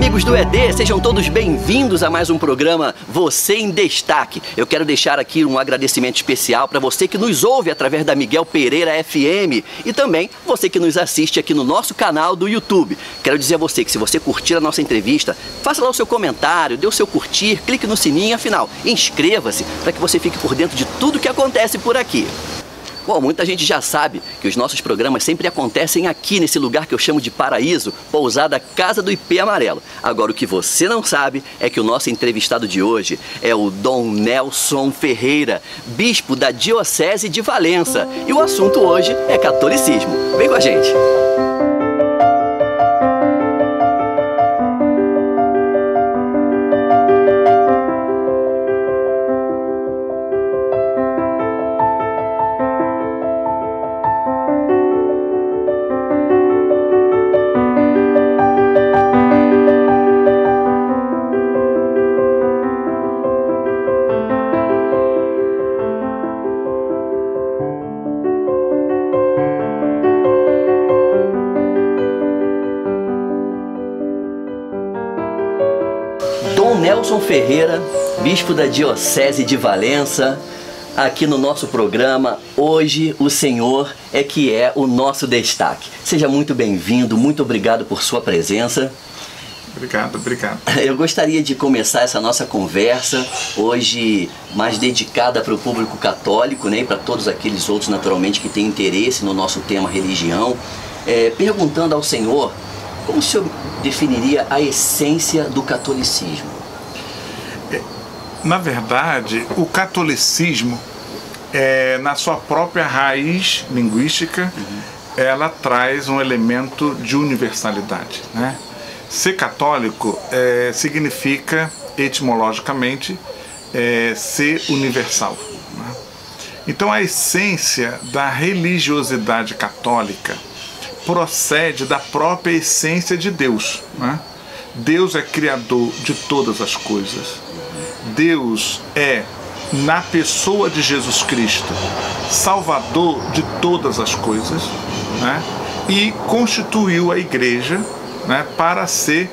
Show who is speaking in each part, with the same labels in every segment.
Speaker 1: amigos do ED, sejam todos bem-vindos a mais um programa Você em Destaque. Eu quero deixar aqui um agradecimento especial para você que nos ouve através da Miguel Pereira FM e também você que nos assiste aqui no nosso canal do YouTube. Quero dizer a você que se você curtir a nossa entrevista, faça lá o seu comentário, dê o seu curtir, clique no sininho, afinal, inscreva-se para que você fique por dentro de tudo que acontece por aqui. Bom, muita gente já sabe que os nossos programas sempre acontecem aqui nesse lugar que eu chamo de paraíso, pousada Casa do IP Amarelo. Agora, o que você não sabe é que o nosso entrevistado de hoje é o Dom Nelson Ferreira, bispo da Diocese de Valença. E o assunto hoje é catolicismo. Vem com a gente! Dom Nelson Ferreira, bispo da Diocese de Valença, aqui no nosso programa. Hoje o Senhor é que é o nosso destaque. Seja muito bem-vindo, muito obrigado por sua presença.
Speaker 2: Obrigado.
Speaker 1: Eu gostaria de começar essa nossa conversa, hoje mais dedicada para o público católico, né, e para todos aqueles outros, naturalmente, que têm interesse no nosso tema religião, perguntando ao Senhor como o senhor definiria a essência do catolicismo?
Speaker 2: Na verdade, o catolicismo, na sua própria raiz linguística, ela traz um elemento de universalidade, né? Ser católico significa, etimologicamente, ser universal, né? Então, a essência da religiosidade católica procede da própria essência de Deus, né? Deus é criador de todas as coisas. Deus é, na pessoa de Jesus Cristo, salvador de todas as coisas, né? E constituiu a igreja, né, para ser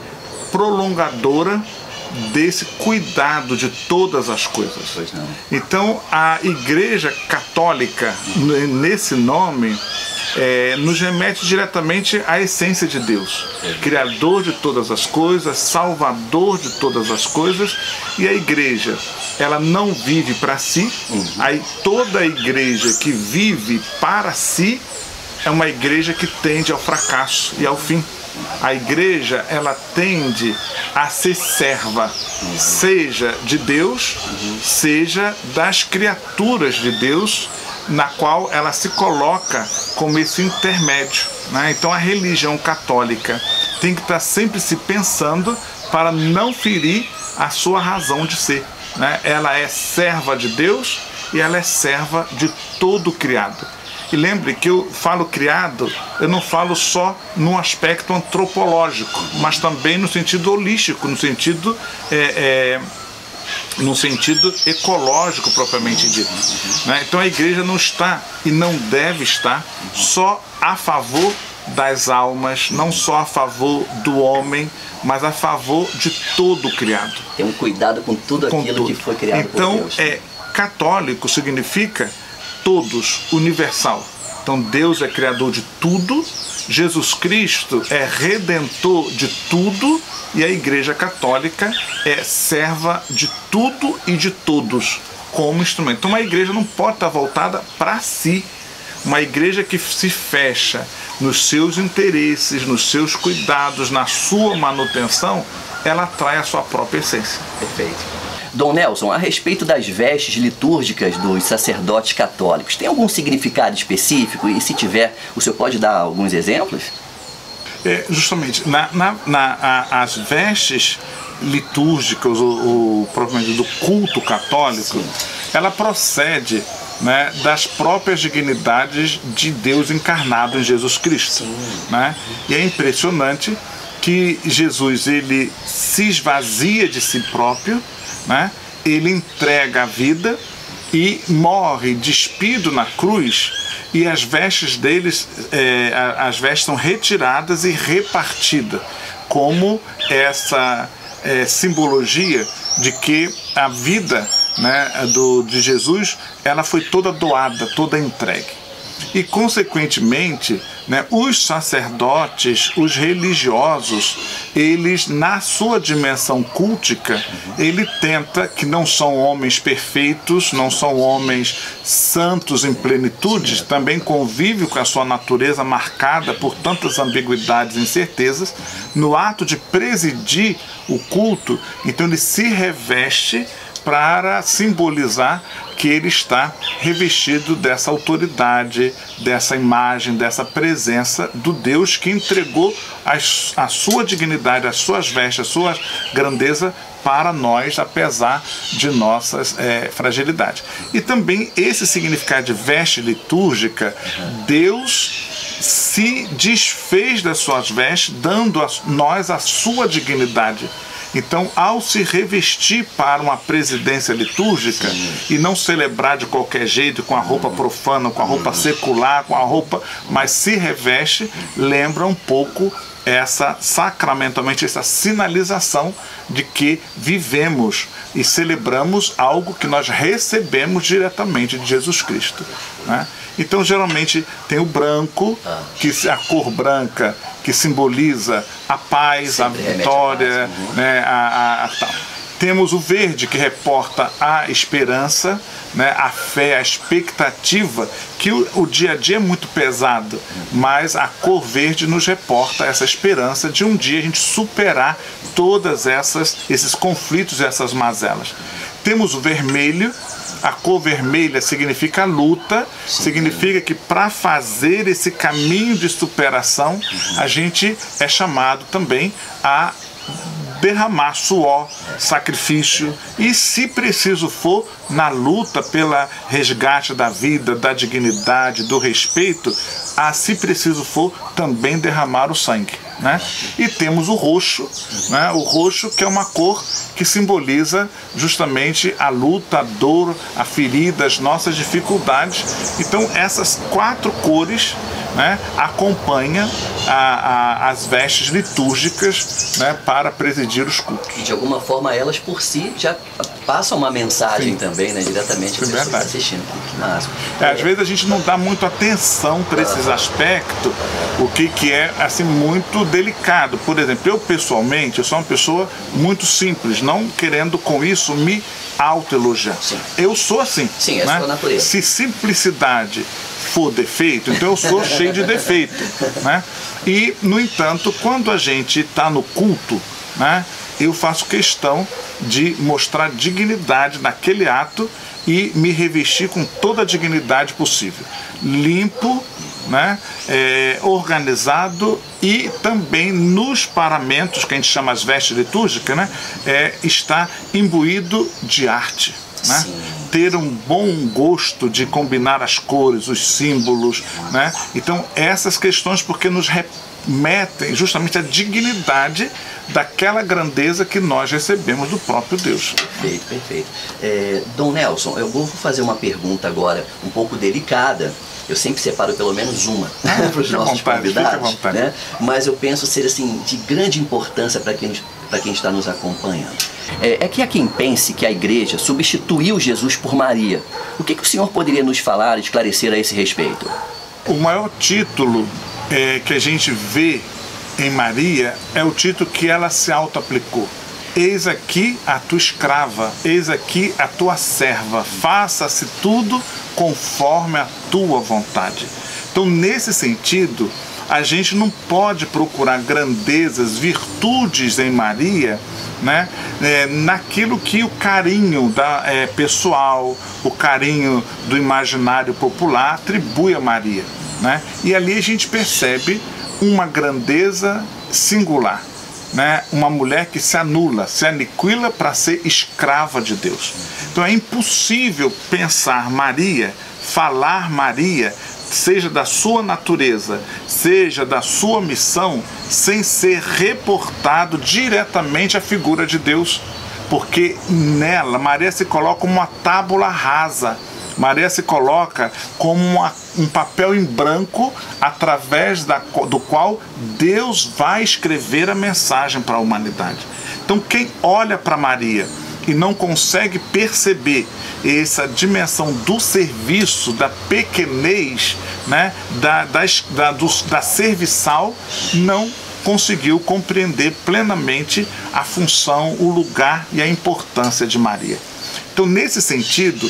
Speaker 2: prolongadora desse cuidado de todas as coisas. Então, a Igreja Católica, nesse nome, nos remete diretamente à essência de Deus, criador de todas as coisas, salvador de todas as coisas. E a igreja, ela não vive para si. Aí toda a igreja que vive para si é uma igreja que tende ao fracasso e ao fim. A igreja, ela tende a ser serva, seja de Deus, seja das criaturas de Deus, na qual ela se coloca como esse intermédio, né? Então a religião católica tem que estar sempre se pensando para não ferir a sua razão de ser, né? Ela é serva de Deus e ela é serva de todo criado. E lembre que eu falo criado, eu não falo só num aspecto antropológico, mas também no sentido holístico, no sentido ecológico propriamente dito, né? Então a igreja não está e não deve estar só a favor das almas, não só a favor do homem, mas a favor de todo o criado.
Speaker 1: Tem um cuidado com tudo aquilo que foi criado por Deus.
Speaker 2: Então, católico significa todos, universal. Então Deus é criador de tudo, Jesus Cristo é redentor de tudo e a Igreja Católica é serva de tudo e de todos como instrumento. Então uma igreja não pode estar voltada para si. Uma igreja que se fecha nos seus interesses, nos seus cuidados, na sua manutenção, ela atrai a sua própria essência.
Speaker 1: Perfeito. Dom Nelson, a respeito das vestes litúrgicas dos sacerdotes católicos, tem algum significado específico? E se tiver, o senhor pode dar alguns exemplos?
Speaker 2: Justamente, as vestes litúrgicas, propriamente do culto católico, sim, ela procede, né, das próprias dignidades de Deus encarnado em Jesus Cristo, né? E é impressionante que Jesus, ele se esvazia de si próprio, né? Ele entrega a vida e morre despido na cruz, e as vestes deles, as vestes são retiradas e repartidas como essa simbologia de que a vida, né, de Jesus, ela foi toda doada, toda entregue. E, consequentemente, né, os sacerdotes, os religiosos, eles, na sua dimensão cultica, ele tenta, que não são homens perfeitos, não são homens santos em plenitude, também convive com a sua natureza marcada por tantas ambiguidades e incertezas, no ato de presidir o culto, então ele se reveste para simbolizar que ele está revestido dessa autoridade, dessa imagem, dessa presença do Deus que entregou a sua dignidade, as suas vestes, a sua grandeza para nós, apesar de nossas fragilidades. E também esse significado de veste litúrgica, Deus se desfez das suas vestes, dando a nós a sua dignidade. Então, ao se revestir para uma presidência litúrgica e não celebrar de qualquer jeito, com a roupa profana, com a roupa secular, com a roupa, mas se reveste, lembra um pouco sacramentalmente, essa sinalização de que vivemos e celebramos algo que nós recebemos diretamente de Jesus Cristo, né? Então, geralmente, tem o branco, a cor branca, que simboliza a paz, sempre a vitória, paz, né, tal. Temos o verde, que reporta a esperança, né, a fé, a expectativa, que o dia a dia é muito pesado, mas a cor verde nos reporta essa esperança de um dia a gente superar todas esses conflitos e essas mazelas. Temos o vermelho. A cor vermelha significa luta, significa que para fazer esse caminho de superação, a gente é chamado também a derramar suor, sacrifício e, se preciso for, na luta pela resgate da vida, da dignidade, do respeito, a, se preciso for, também derramar o sangue, né? E temos o roxo, né? O roxo, que é uma cor que simboliza justamente a luta, a dor, a ferida, as nossas dificuldades. Então essas 4 cores, né, acompanham as vestes litúrgicas, né, para presidir os cultos.
Speaker 1: De alguma forma elas por si já passam uma mensagem também, né, diretamente para pessoa que está assistindo.
Speaker 2: Às vezes a gente não dá muito atenção para esses aspectos, o que é assim muito delicado. Por exemplo, eu pessoalmente, eu sou uma pessoa muito simples, não querendo com isso me autoelogiar. Eu sou assim.
Speaker 1: Sim, é a sua natureza.
Speaker 2: Se simplicidade for defeito, então eu sou cheio de defeito, né? E, no entanto, quando a gente está no culto, né, eu faço questão de mostrar dignidade naquele ato e me revestir com toda a dignidade possível. Limpo, né, organizado, e também nos paramentos, que a gente chama as vestes litúrgicas, né, está imbuído de arte, né? Ter um bom gosto de combinar as cores, os símbolos, né? Então essas questões, porque nos remetem justamente à dignidade daquela grandeza que nós recebemos do próprio Deus.
Speaker 1: Perfeito, perfeito. Dom Nelson, eu vou fazer uma pergunta agora um pouco delicada. Eu sempre separo pelo menos uma para os nossos convidados, né? Mas eu penso ser assim de grande importância para quem está nos acompanhando. É que há quem pense que a igreja substituiu Jesus por Maria. O que o senhor poderia nos falar e esclarecer a esse respeito?
Speaker 2: O maior título que a gente vê em Maria é o título que ela se auto-aplicou. Eis aqui a tua escrava, eis aqui a tua serva, faça-se tudo conforme a tua vontade. Então, nesse sentido, a gente não pode procurar grandezas, virtudes em Maria, né, naquilo que o carinho pessoal, o carinho do imaginário popular atribui a Maria, né? E ali a gente percebe uma grandeza singular, né? Uma mulher que se anula, se aniquila para ser escrava de Deus. Então é impossível pensar Maria, falar Maria, seja da sua natureza, seja da sua missão, sem ser reportado diretamente à figura de Deus, porque nela Maria se coloca como uma tábula rasa, Maria se coloca como um papel em branco através do qual Deus vai escrever a mensagem para a humanidade. Então, quem olha para Maria e não consegue perceber essa dimensão do serviço, da pequenez, né, da serviçal, não conseguiu compreender plenamente a função, o lugar e a importância de Maria. Então, nesse sentido,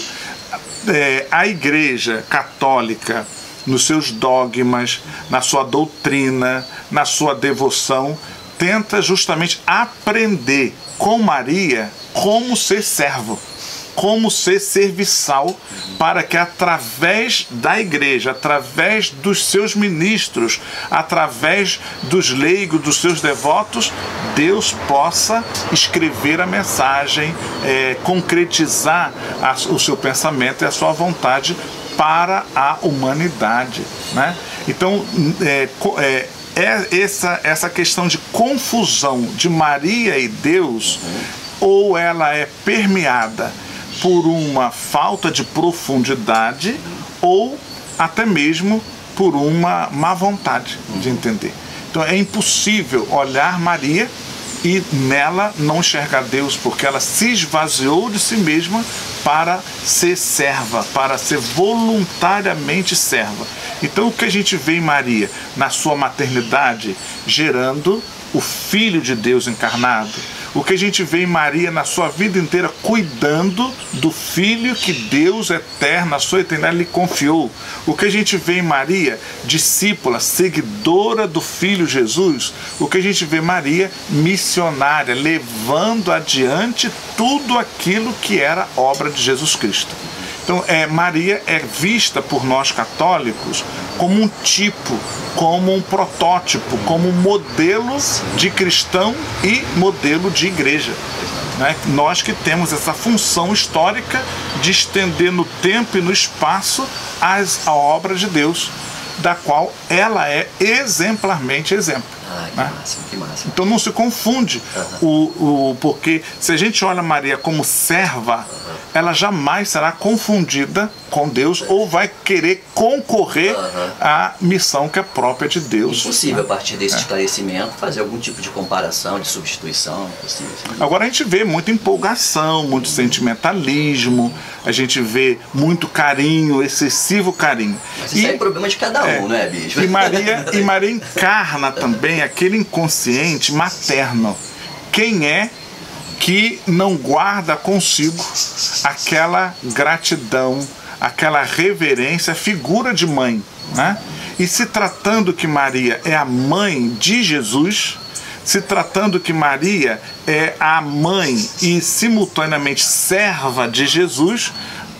Speaker 2: a Igreja Católica, nos seus dogmas, na sua doutrina, na sua devoção, tenta justamente aprender com Maria como ser servo, como ser serviçal, para que através da Igreja, através dos seus ministros, através dos leigos, dos seus devotos, Deus possa escrever a mensagem, concretizar o seu pensamento e a sua vontade para a humanidade, né? Então, essa questão de confusão de Maria e Deus, ou ela é permeada por uma falta de profundidade, ou até mesmo por uma má vontade de entender. Então é impossível olhar Maria e nela não enxergar Deus, porque ela se esvaziou de si mesma para ser serva, para ser voluntariamente serva. Então o que a gente vê em Maria, na sua maternidade, gerando o Filho de Deus encarnado, o que a gente vê em Maria na sua vida inteira, cuidando do Filho que Deus eterno, a sua eternidade, lhe confiou. O que a gente vê em Maria, discípula, seguidora do Filho Jesus. O que a gente vê em Maria, missionária, levando adiante tudo aquilo que era obra de Jesus Cristo. Então, Maria é vista por nós católicos como um tipo, como um protótipo, como um modelo de cristão e modelo de igreja, né? Nós que temos essa função histórica de estender no tempo e no espaço a obra de Deus, da qual ela é exemplarmente exemplo.
Speaker 1: Que
Speaker 2: né?
Speaker 1: massa, que massa.
Speaker 2: Então não se confunde, porque se a gente olha Maria como serva, ela jamais será confundida com Deus ou vai querer concorrer à missão que é própria de Deus.
Speaker 1: Impossível, a partir desse esclarecimento, fazer algum tipo de comparação, de substituição. Impossível.
Speaker 2: Agora a gente vê muita empolgação, muito sentimentalismo, a gente vê muito carinho, excessivo carinho.
Speaker 1: Mas isso é problema de cada um, não é, Bispo?
Speaker 2: E Maria encarna também aquele inconsciente materno. Quem é que não guarda consigo aquela gratidão, aquela reverência, figura de mãe, né? E se tratando que Maria é a mãe de Jesus, se tratando que Maria é a mãe e simultaneamente serva de Jesus,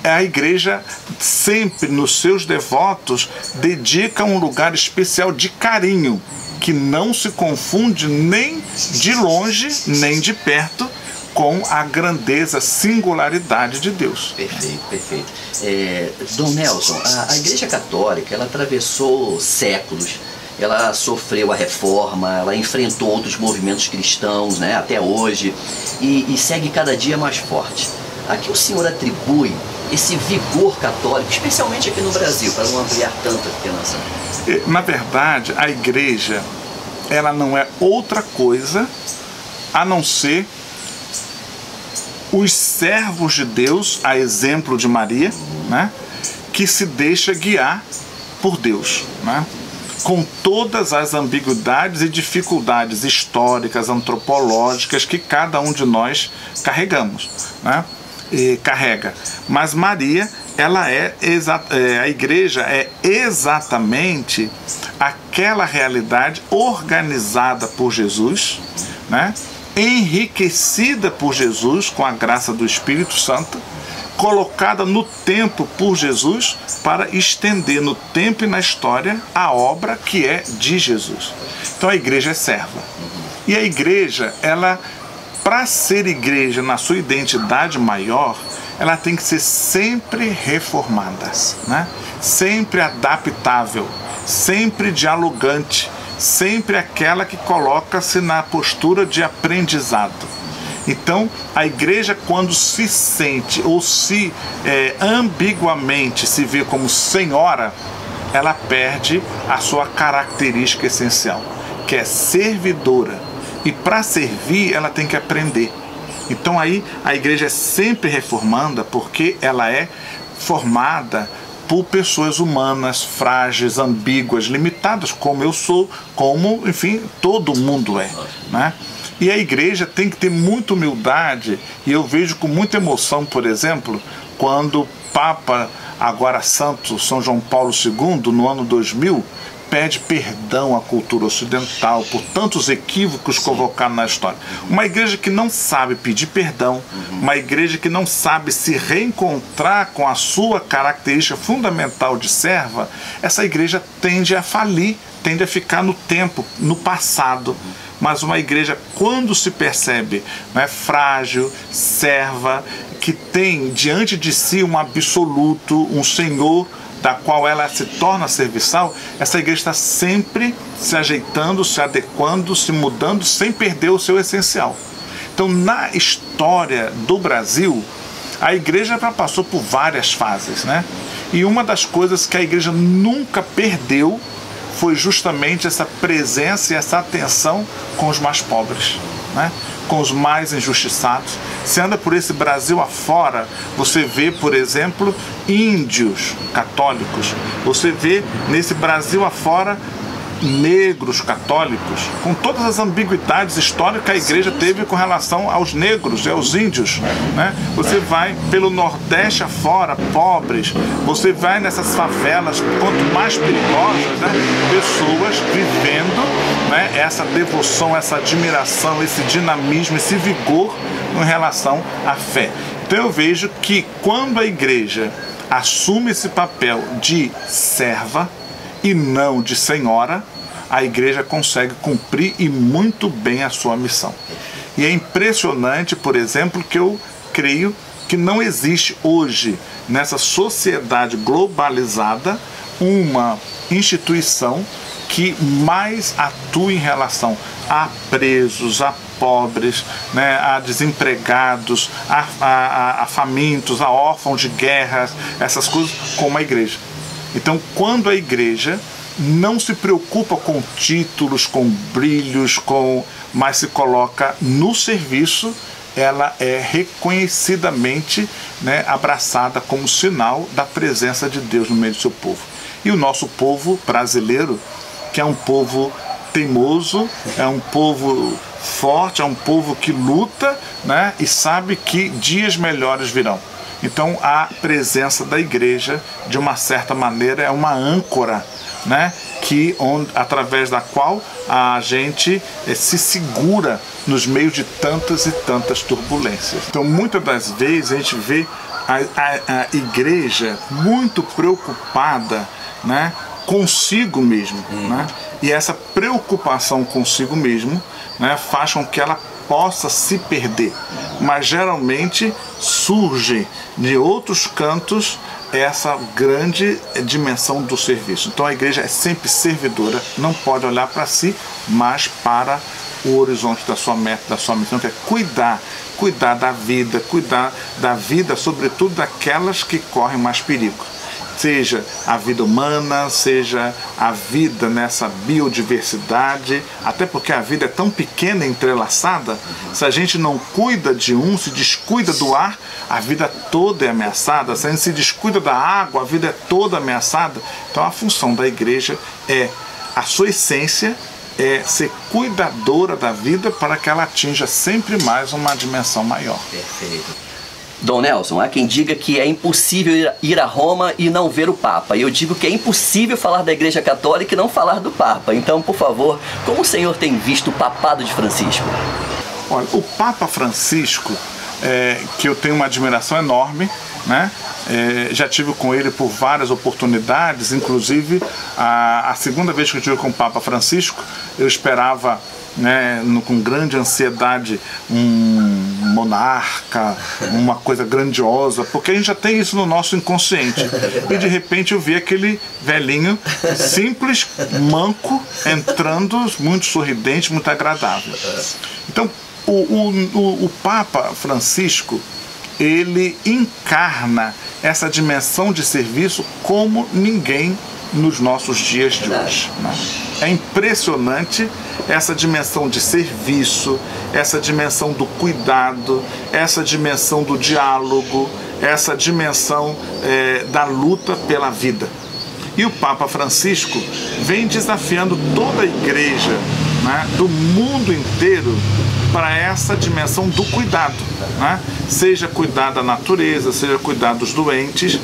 Speaker 2: a Igreja sempre nos seus devotos dedica um lugar especial de carinho, que não se confunde nem de longe, nem de perto, com a grandeza, singularidade de Deus.
Speaker 1: Perfeito, perfeito. Dom Nelson, a Igreja Católica, ela atravessou séculos, ela sofreu a reforma, ela enfrentou outros movimentos cristãos, né, até hoje, e segue cada dia mais forte. A que o senhor atribui esse vigor católico, especialmente aqui no Brasil, para não ampliar tanto aqui a nação?
Speaker 2: Na verdade, a Igreja, ela não é outra coisa a não ser os servos de Deus, a exemplo de Maria, né, que se deixa guiar por Deus, né, com todas as ambiguidades e dificuldades históricas, antropológicas que cada um de nós carregamos, né, e carrega. Mas Maria, a Igreja é exatamente aquela realidade organizada por Jesus, né, enriquecida por Jesus com a graça do Espírito Santo, colocada no tempo por Jesus para estender no tempo e na história a obra que é de Jesus. Então a Igreja é serva. E a Igreja, ela, para ser Igreja na sua identidade maior, ela tem que ser sempre reformada, né? Sempre adaptável, sempre dialogante, sempre aquela que coloca-se na postura de aprendizado. Então, a igreja, quando se sente ou se ambiguamente se vê como senhora, ela perde a sua característica essencial, que é servidora. E para servir, ela tem que aprender. Então aí a igreja é sempre reformanda, porque ela é formada por pessoas humanas, frágeis, ambíguas, limitadas, como eu sou, como, enfim, todo mundo é, né? E a igreja tem que ter muita humildade, e eu vejo com muita emoção, por exemplo, quando o Papa, agora Santo São João Paulo II, no ano 2000, pede perdão à cultura ocidental por tantos equívocos convocados na história. Uma igreja que não sabe pedir perdão, uma igreja que não sabe se reencontrar com a sua característica fundamental de serva, essa igreja tende a falir, tende a ficar no tempo, no passado. Mas uma igreja, quando se percebe, né, frágil, serva, que tem diante de si um absoluto, um Senhor, da qual ela se torna serviçal, essa igreja está sempre se ajeitando, se adequando, se mudando, sem perder o seu essencial. Então, na história do Brasil, a igreja já passou por várias fases, né? E uma das coisas que a igreja nunca perdeu foi justamente essa presença e essa atenção com os mais pobres, né? Com os mais injustiçados. Você anda por esse Brasil afora, você vê, por exemplo, índios católicos. Você vê nesse Brasil afora negros católicos, com todas as ambiguidades históricas que a igreja teve com relação aos negros e aos índios, né? Você vai pelo Nordeste afora, pobres, você vai nessas favelas, quanto mais perigosas, né? Pessoas vivendo, né, essa devoção, essa admiração, esse dinamismo, esse vigor em relação à fé. Então eu vejo que quando a igreja assume esse papel de serva e não de senhora, a igreja consegue cumprir e muito bem a sua missão. E é impressionante, por exemplo, que eu creio que não existe hoje, nessa sociedade globalizada, uma instituição que mais atua em relação a presos, a pobres, né, a desempregados, a famintos, a órfãos de guerras, essas coisas, como a igreja. Então, quando a igreja não se preocupa com títulos, com brilhos, mas se coloca no serviço, ela é reconhecidamente, né, abraçada como sinal da presença de Deus no meio do seu povo. E o nosso povo brasileiro, que é um povo teimoso, é um povo forte, é um povo que luta, né, e sabe que dias melhores virão. Então a presença da igreja, de uma certa maneira, é uma âncora, né, através da qual a gente se segura nos meios de tantas e tantas turbulências. Então muitas das vezes a gente vê a igreja muito preocupada, né, consigo mesmo, né? E essa preocupação consigo mesmo, né, faz com que ela possa se perder, mas geralmente surge de outros cantos essa grande dimensão do serviço. Então a igreja é sempre servidora, não pode olhar para si, mas para o horizonte da sua meta, da sua missão, que é cuidar da vida, sobretudo daquelas que correm mais perigo. Seja a vida humana, seja a vida nessa biodiversidade, até porque a vida é tão pequena e entrelaçada, se a gente não cuida de um, se descuida do ar, a vida toda é ameaçada, se a gente se descuida da água, a vida é toda ameaçada. Então a função da igreja a sua essência é ser cuidadora da vida para que ela atinja sempre mais uma dimensão maior.
Speaker 1: Perfeito. Dom Nelson, há quem diga que é impossível ir a Roma e não ver o Papa. E eu digo que é impossível falar da Igreja Católica e não falar do Papa. Então, por favor, como o senhor tem visto o papado de Francisco?
Speaker 2: Olha, o Papa Francisco, que eu tenho uma admiração enorme, né? Já tive com ele por várias oportunidades, inclusive a segunda vez que eu tive com o Papa Francisco, eu esperava, né, com grande ansiedade, um monarca, uma coisa grandiosa, porque a gente já tem isso no nosso inconsciente. E de repente eu vi aquele velhinho simples, manco, entrando, muito sorridente, muito agradável. Então, o Papa Francisco, ele encarna essa dimensão de serviço como ninguém nos nossos dias de hoje, né? É impressionante essa dimensão de serviço, essa dimensão do cuidado, essa dimensão do diálogo, essa dimensão da luta pela vida. E o Papa Francisco vem desafiando toda a igreja, né, do mundo inteiro para essa dimensão do cuidado, né? Seja cuidar da natureza, seja cuidar dos doentes.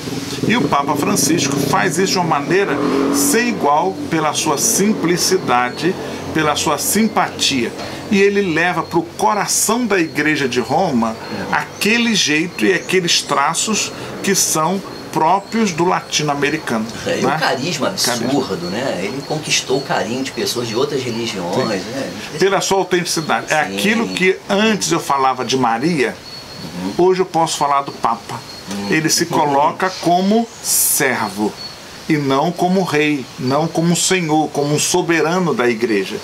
Speaker 2: E o Papa Francisco faz isso de uma maneira sem igual pela sua simplicidade, pela sua simpatia. E ele leva para o coração da Igreja de Roma aquele jeito e aqueles traços que são próprios do latino-americano.
Speaker 1: E um carisma absurdo, né? Ele conquistou o carinho de pessoas de outras religiões. Né?
Speaker 2: Pela sua autenticidade. É aquilo que antes eu falava de Maria, hoje eu posso falar do Papa. Ele se coloca como servo e não como rei, não como senhor, como um soberano da igreja.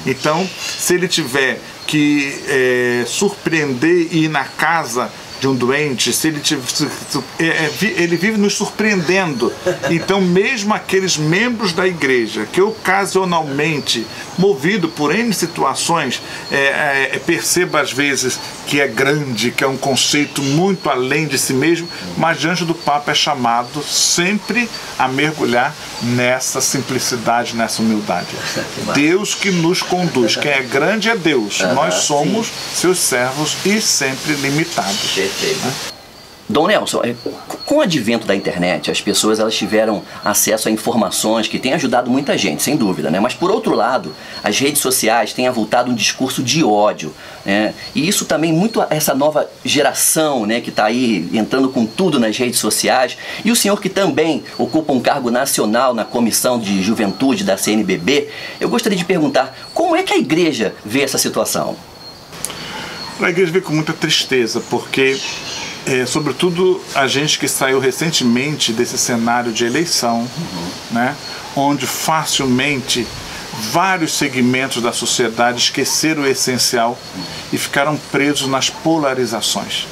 Speaker 2: Então, se ele tiver que surpreender e ir na casa de um doente, se ele vive nos surpreendendo. Então, mesmo aqueles membros da igreja que ocasionalmente, movido por N situações, perceba às vezes que é grande, que é um conceito muito além de si mesmo, mas diante do Papa é chamado sempre a mergulhar nessa simplicidade, nessa humildade. Deus que nos conduz. Quem é grande é Deus. Nós somos seus servos e sempre limitados.
Speaker 1: Dom Nelson, com o advento da internet, as pessoas elas tiveram acesso a informações que têm ajudado muita gente, sem dúvida, né? Mas, por outro lado, as redes sociais têm avultado um discurso de ódio, né? E isso também, muito essa nova geração, né, que está aí entrando com tudo nas redes sociais, e o senhor que também ocupa um cargo nacional na Comissão de Juventude da CNBB, eu gostaria de perguntar, como é que a igreja vê essa situação?
Speaker 2: A igreja vê com muita tristeza, porque sobretudo a gente que saiu recentemente desse cenário de eleição, né, onde facilmente vários segmentos da sociedade esqueceram o essencial e ficaram presos nas polarizações.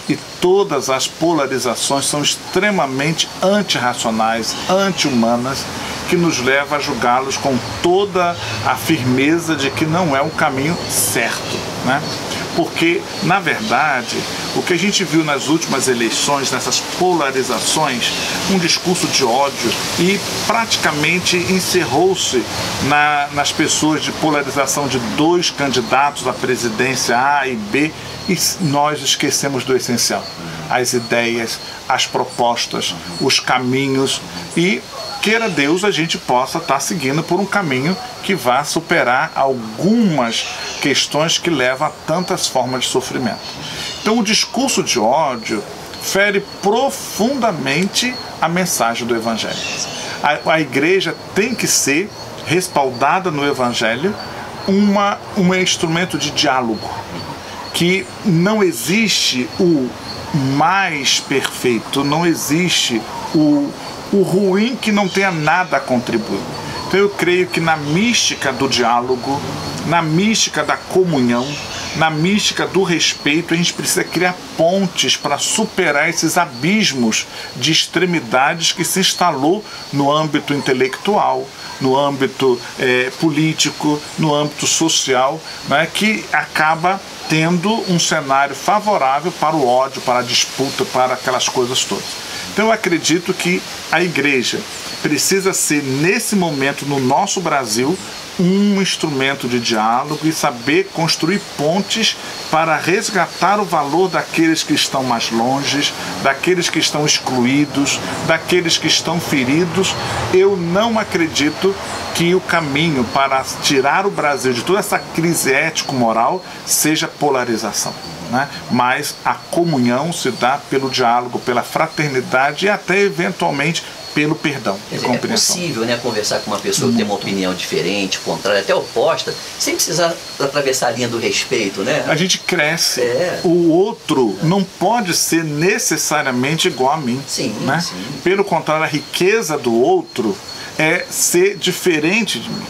Speaker 2: E todas as polarizações são extremamente antirracionais, anti-humanas, que nos leva a julgá-los com toda a firmeza de que não é um caminho certo, né? Porque, na verdade, o que a gente viu nas últimas eleições, nessas polarizações, um discurso de ódio, e praticamente encerrou-se nas pessoas de polarização de dois candidatos à presidência, A e B, e nós esquecemos do essencial. As ideias, as propostas, os caminhos, e queira Deus a gente possa estar seguindo por um caminho que vá superar algumas questões que levam a tantas formas de sofrimento. Então o discurso de ódio fere profundamente a mensagem do Evangelho. A igreja tem que ser respaldada no Evangelho, um instrumento de diálogo, que não existe o mais perfeito, não existe o ruim que não tenha nada a contribuir. Então eu creio que na mística do diálogo, na mística da comunhão, na mística do respeito, a gente precisa criar pontes para superar esses abismos de extremidades que se instalou no âmbito intelectual, no âmbito político, no âmbito social, né, que acaba tendo um cenário favorável para o ódio, para a disputa, para aquelas coisas todas. Então eu acredito que a igreja precisa ser, nesse momento, no nosso Brasil, um instrumento de diálogo e saber construir pontes para resgatar o valor daqueles que estão mais longe, daqueles que estão excluídos, daqueles que estão feridos. Eu não acredito que o caminho para tirar o Brasil de toda essa crise ético-moral seja polarização, né? Mas a comunhão se dá pelo diálogo, pela fraternidade e até, eventualmente, pelo perdão e compreensão.
Speaker 1: É possível, né, conversar com uma pessoa que tem uma opinião diferente, contrária, até oposta, sem precisar atravessar a linha do respeito, né?
Speaker 2: A gente cresce. O outro não pode ser necessariamente igual a mim.
Speaker 1: Sim,
Speaker 2: né?
Speaker 1: sim.
Speaker 2: Pelo contrário, a riqueza do outro é ser diferente de mim.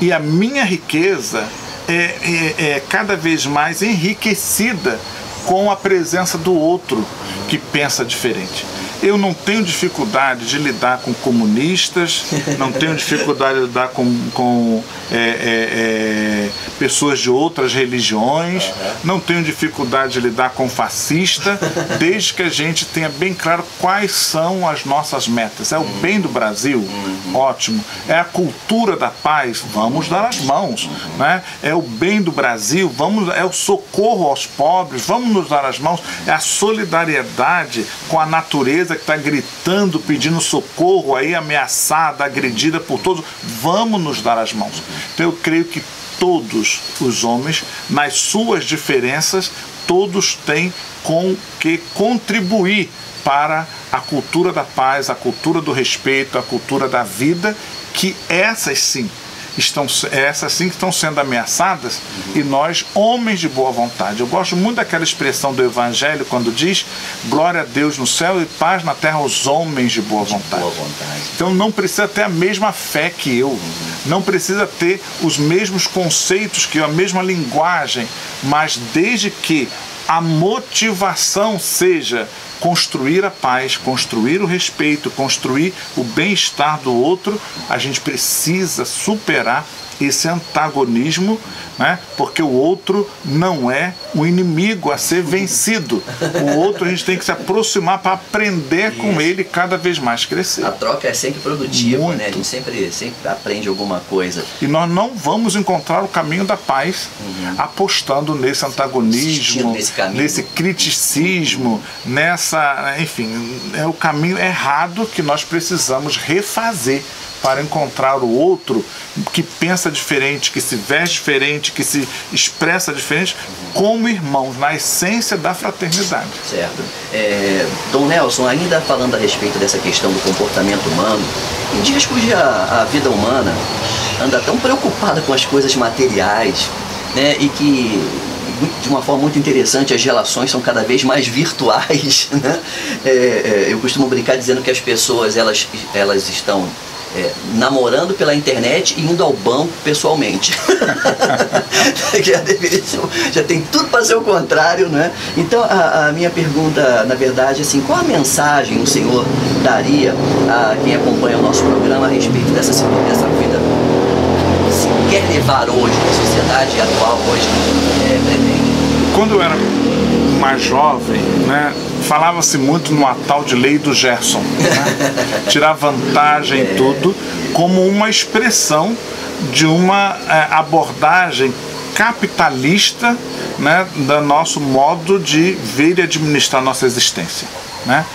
Speaker 2: E a minha riqueza é cada vez mais enriquecida com a presença do outro que pensa diferente. Eu não tenho dificuldade de lidar com comunistas, não tenho dificuldade de lidar com pessoas de outras religiões, não tenho dificuldade de lidar com fascista, desde que a gente tenha bem claro quais são as nossas metas. É o bem do Brasil? Ótimo. É a cultura da paz? Vamos dar as mãos. Né? É o bem do Brasil? É o socorro aos pobres? Vamos nos dar as mãos? É a solidariedade com a natureza que está gritando, pedindo socorro, aí ameaçada, agredida por todos, vamos nos dar as mãos. Então eu creio que todos os homens, nas suas diferenças, todos têm com que contribuir para a cultura da paz, a cultura do respeito, a cultura da vida, que essas sim estão sendo ameaçadas, e nós, homens de boa vontade. Eu gosto muito daquela expressão do Evangelho quando diz: glória a Deus no céu e paz na terra aos homens de boa vontade. Então não precisa ter a mesma fé que eu, não precisa ter os mesmos conceitos que eu, a mesma linguagem, mas desde que a motivação seja construir a paz, construir o respeito, construir o bem-estar do outro, a gente precisa superar esse antagonismo, né? Porque o outro não é o inimigo a ser vencido. O outro a gente tem que se aproximar para aprender com ele, cada vez mais crescer.
Speaker 1: A troca é sempre produtiva, né? A gente sempre aprende alguma coisa.
Speaker 2: E nós não vamos encontrar o caminho da paz apostando nesse antagonismo, nesse criticismo, enfim, é o caminho errado que nós precisamos refazer para encontrar o outro que pensa diferente, que se veste diferente, que se expressa diferente, como irmãos, na essência da fraternidade.
Speaker 1: Certo. Dom Nelson, ainda falando a respeito dessa questão do comportamento humano, em dias cuja a vida humana anda tão preocupada com as coisas materiais, né, e que de uma forma muito interessante as relações são cada vez mais virtuais, né? Eu costumo brincar dizendo que as pessoas elas estão namorando pela internet e indo ao banco pessoalmente. Já tem tudo para ser o contrário, né? Então a minha pergunta, na verdade, assim, qual a mensagem o senhor daria a quem acompanha o nosso programa a respeito dessa vida que se quer levar hoje na sociedade atual, hoje pretende?
Speaker 2: Quando eu era mais jovem, né, falava-se muito numa tal de lei do Gerson, né? Tirar vantagem em tudo, como uma expressão de uma abordagem capitalista, né, do nosso modo de ver e administrar nossa existência, né?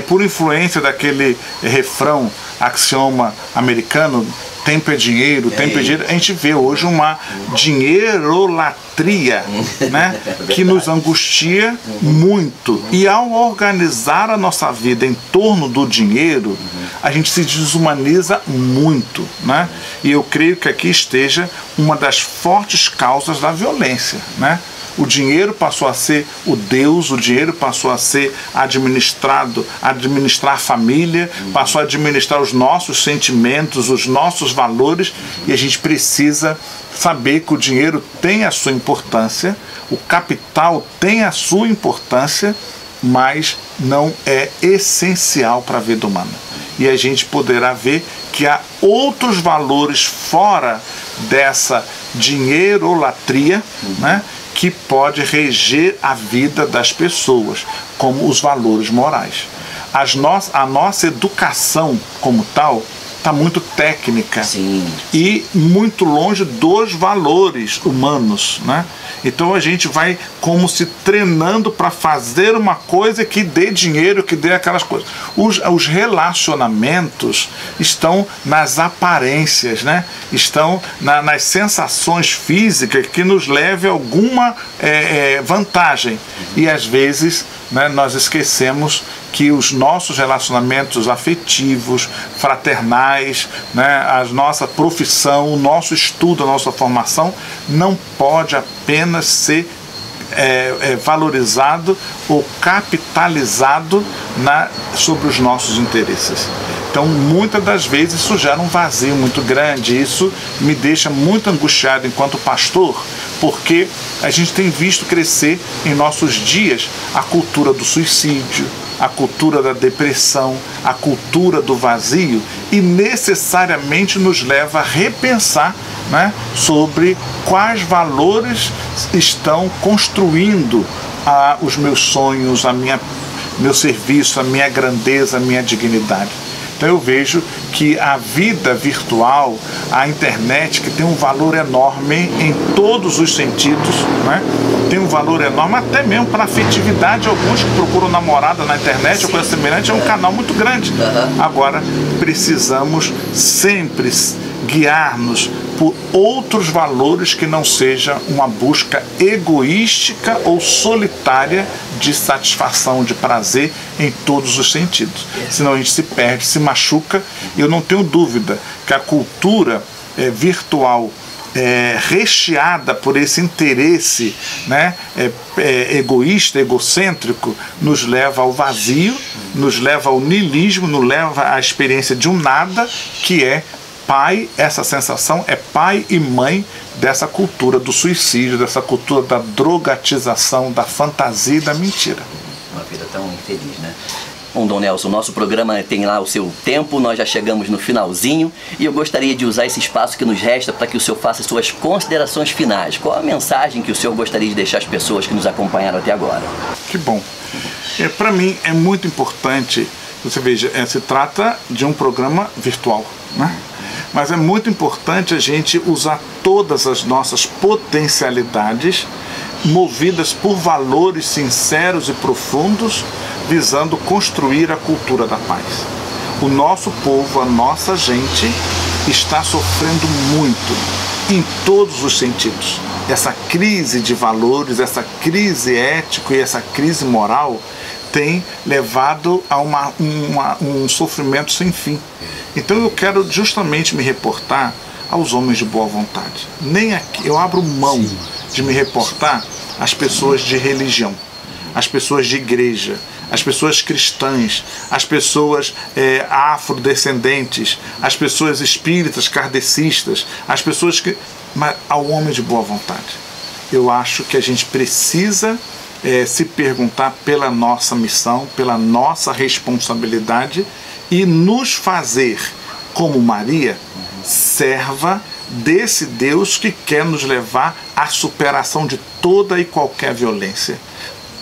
Speaker 2: Por influência daquele refrão, axioma americano, tempo é dinheiro, tempo é dinheiro, a gente vê hoje uma dinheirolatria, né, que nos angustia muito. E ao organizar a nossa vida em torno do dinheiro, a gente se desumaniza muito, né? E eu creio que aqui esteja uma das fortes causas da violência, né? O dinheiro passou a ser o Deus, o dinheiro passou a ser administrar a família, passou a administrar os nossos sentimentos, os nossos valores, e a gente precisa saber que o dinheiro tem a sua importância, o capital tem a sua importância, mas não é essencial para a vida humana. E a gente poderá ver que há outros valores fora dessa dinheirolatria, né, que pode reger a vida das pessoas, como os valores morais. A nossa educação como tal está muito técnica.
Speaker 1: Sim.
Speaker 2: E muito longe dos valores humanos, né? Então a gente vai como se treinando para fazer uma coisa que dê dinheiro, que dê aquelas coisas. Os relacionamentos estão nas aparências, né? Estão nas sensações físicas que nos leve a alguma vantagem. E às vezes, né, nós esquecemos que os nossos relacionamentos afetivos, fraternais, né, a nossa profissão, o nosso estudo, a nossa formação, não pode apenas ser valorizado ou capitalizado sobre os nossos interesses. Então, muitas das vezes isso gera um vazio muito grande. Isso me deixa muito angustiado enquanto pastor, porque a gente tem visto crescer em nossos dias a cultura do suicídio, a cultura da depressão, a cultura do vazio, e necessariamente nos leva a repensar, né, sobre quais valores estão construindo os meus sonhos, meu serviço, a minha grandeza, a minha dignidade. Então eu vejo que a vida virtual, a internet, que tem um valor enorme em todos os sentidos, né? Tem um valor enorme até mesmo para a afetividade. Alguns que procuram namorada na internet ou coisa semelhante, é um canal muito grande. Agora, precisamos sempre guiar-nos por outros valores que não seja uma busca egoística ou solitária de satisfação, de prazer em todos os sentidos. Senão a gente se perde, se machuca. E eu não tenho dúvida que a cultura virtual recheada por esse interesse, né, egoísta, egocêntrico, nos leva ao vazio, nos leva ao niilismo, nos leva à experiência de um nada, que é pai, essa sensação é pai e mãe dessa cultura do suicídio, dessa cultura da drogatização, da fantasia e da mentira.
Speaker 1: Uma vida tão infeliz, né? Bom, Dom Nelson, o nosso programa tem lá o seu tempo, nós já chegamos no finalzinho e eu gostaria de usar esse espaço que nos resta para que o senhor faça suas considerações finais. Qual a mensagem que o senhor gostaria de deixar às pessoas que nos acompanharam até agora?
Speaker 2: Que bom. Para mim é muito importante, você veja, se trata de um programa virtual, né? Mas é muito importante a gente usar todas as nossas potencialidades, movidas por valores sinceros e profundos, visando construir a cultura da paz. O nosso povo, a nossa gente, está sofrendo muito, em todos os sentidos. Essa crise de valores, essa crise ética e essa crise moral tem levado a um sofrimento sem fim. Então eu quero justamente me reportar aos homens de boa vontade. Nem aqui eu abro mão de me reportar às pessoas de religião, às pessoas de igreja, às pessoas cristãs, às pessoas afrodescendentes, às pessoas espíritas, kardecistas, às pessoas mas ao homem de boa vontade. Eu acho que a gente precisa se perguntar pela nossa missão, pela nossa responsabilidade e nos fazer, como Maria, serva desse Deus que quer nos levar à superação de toda e qualquer violência.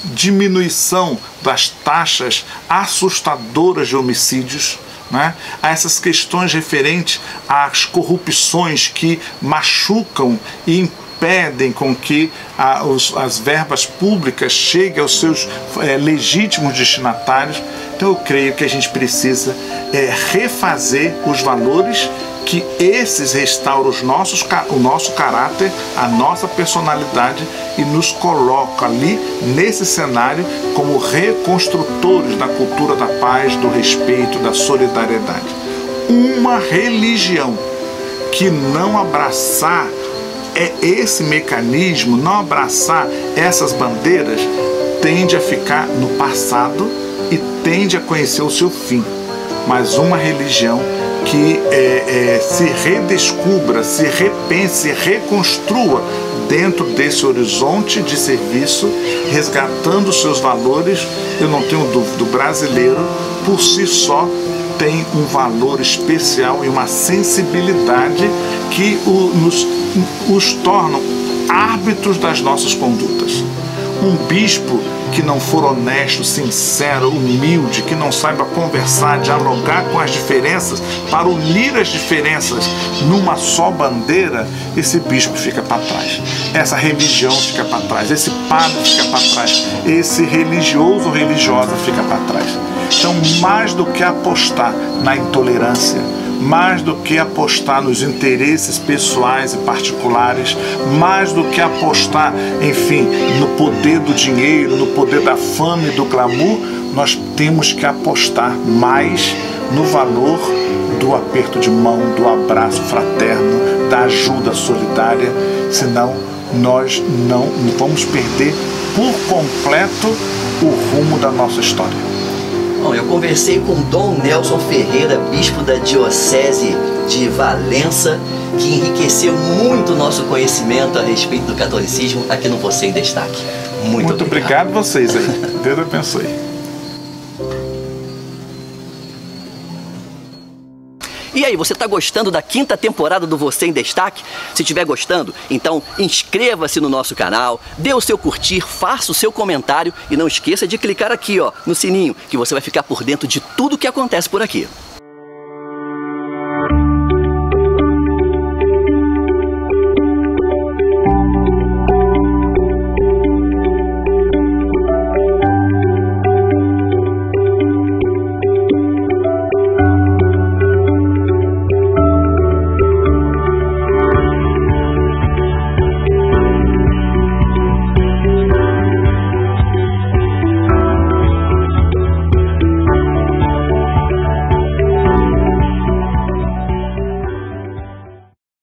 Speaker 2: Diminuição das taxas assustadoras de homicídios, né? A essas questões referentes às corrupções que machucam e impedem com que as verbas públicas cheguem aos seus legítimos destinatários. Então eu creio que a gente precisa refazer os valores, que esses restauram o nosso caráter, a nossa personalidade e nos colocam ali nesse cenário como reconstrutores da cultura da paz, do respeito, da solidariedade. Uma religião que não abraçar esse mecanismo, não abraçar essas bandeiras, tende a ficar no passado e tende a conhecer o seu fim. Mas uma religião que se redescubra, se repense, reconstrua dentro desse horizonte de serviço, resgatando os seus valores, eu não tenho dúvida, o brasileiro por si só tem um valor especial e uma sensibilidade que os tornam árbitros das nossas condutas. Um bispo que não for honesto, sincero, humilde, que não saiba conversar, dialogar com as diferenças, para unir as diferenças numa só bandeira, esse bispo fica para trás. Essa religião fica para trás, esse padre fica para trás, esse religioso ou religiosa fica para trás. Então, mais do que apostar na intolerância, mais do que apostar nos interesses pessoais e particulares, mais do que apostar, enfim, no poder do dinheiro, no poder da fama e do glamour, nós temos que apostar mais no valor do aperto de mão, do abraço fraterno, da ajuda solidária, senão nós não vamos perder por completo o rumo da nossa história.
Speaker 1: Bom, eu conversei com Dom Nelson Ferreira, bispo da Diocese de Valença, que enriqueceu muito o nosso conhecimento a respeito do catolicismo aqui no Você em Destaque. Muito
Speaker 2: obrigado vocês aí. Deus abençoe.
Speaker 1: E aí, você está gostando da 5ª temporada do Você em Destaque? Se estiver gostando, então inscreva-se no nosso canal, dê o seu curtir, faça o seu comentário e não esqueça de clicar aqui, ó, no sininho, que você vai ficar por dentro de tudo que acontece por aqui.